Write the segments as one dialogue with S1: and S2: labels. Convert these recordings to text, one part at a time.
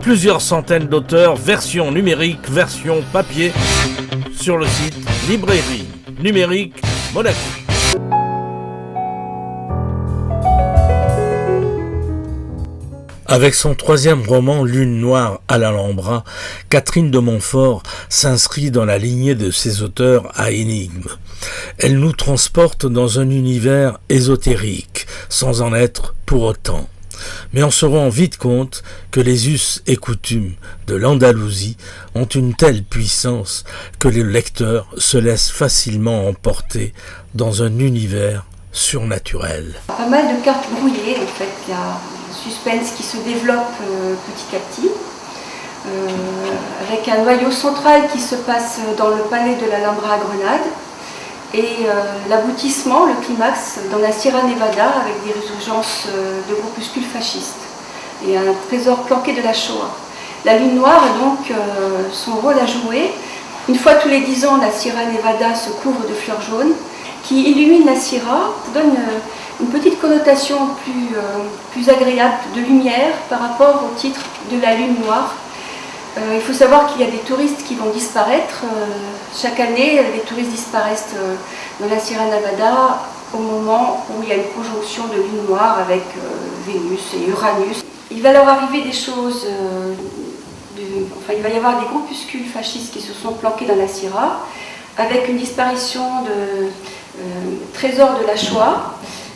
S1: Plusieurs centaines d'auteurs, version numérique, version papier, sur le site Librairie Numérique Monaco. Avec son troisième roman Lune noire à l'Alhambra, Catherine de Montfort s'inscrit dans la lignée de ses auteurs à énigmes. Elle nous transporte dans un univers ésotérique, sans en être pour autant. Mais on se rend vite compte que les us et coutumes de l'Andalousie ont une telle puissance que le lecteur se laisse facilement emporter dans un univers surnaturel.
S2: Pas mal de cartes brouillées, en fait. Il y a un suspense qui se développe petit à petit, avec un noyau central qui se passe dans le palais de l'Alhambra à Grenade, et l'aboutissement, le climax, dans la Sierra Nevada, avec des résurgences de groupuscules fascistes, et un trésor planqué de la Shoah. La Lune noire a donc son rôle à jouer. Une fois tous les 10 ans, la Sierra Nevada se couvre de fleurs jaunes, qui illumine la Sierra, donne une petite connotation plus agréable de lumière par rapport au titre de la Lune noire. Il faut savoir qu'il y a des touristes qui vont disparaître. Chaque année, les touristes disparaissent dans la Sierra Nevada au moment où il y a une conjonction de lune noire avec Vénus et Uranus. Il va leur arriver des choses, il va y avoir des groupuscules fascistes qui se sont planqués dans la Sierra, avec une disparition de trésors de la Shoah.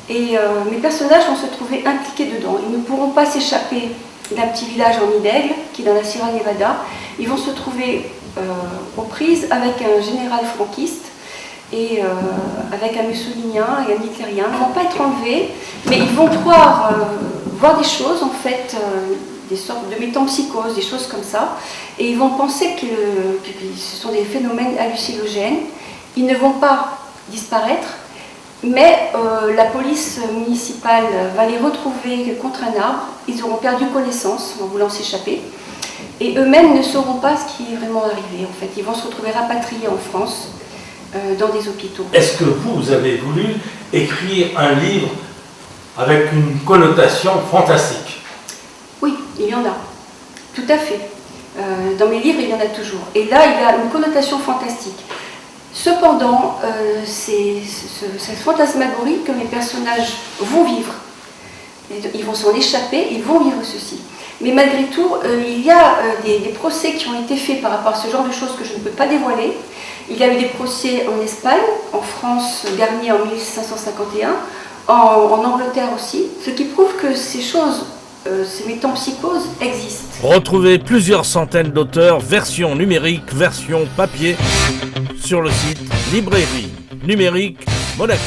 S2: Et mes personnages vont se trouver impliqués dedans. Ils ne pourront pas s'échapper d'un petit village en Nid-d'Aigle, qui est dans la Sierra Nevada. Ils vont se trouver aux prises avec un général franquiste et avec un mussolinien et un hitlérien. Ils ne vont pas être enlevés, mais ils vont pouvoir voir des choses, en fait, des sortes de métempsychoses, des choses comme ça. Et ils vont penser que ce sont des phénomènes hallucinogènes. Ils ne vont pas disparaître, mais la police municipale va les retrouver contre un arbre. Ils auront perdu connaissance en voulant s'échapper. Et eux-mêmes ne sauront pas ce qui est vraiment arrivé. En fait, ils vont se retrouver rapatriés en France, dans des hôpitaux.
S1: Est-ce que vous avez voulu écrire un livre avec une connotation fantastique?
S2: Oui, il y en a. Tout à fait. Dans mes livres, il y en a toujours. Et là, il y a une connotation fantastique. Cependant, c'est cette fantasmagorie que mes personnages vont vivre. Ils vont s'en échapper, ils vont vivre ceci. Mais malgré tout, il y a des procès qui ont été faits par rapport à ce genre de choses que je ne peux pas dévoiler. Il y a eu des procès en Espagne, en France, dernier en 1551, en Angleterre aussi, ce qui prouve que ces choses, ces métempsychoses existent.
S1: Retrouvez plusieurs centaines d'auteurs, version numérique, version papier, sur le site Librairie Numérique Monaco.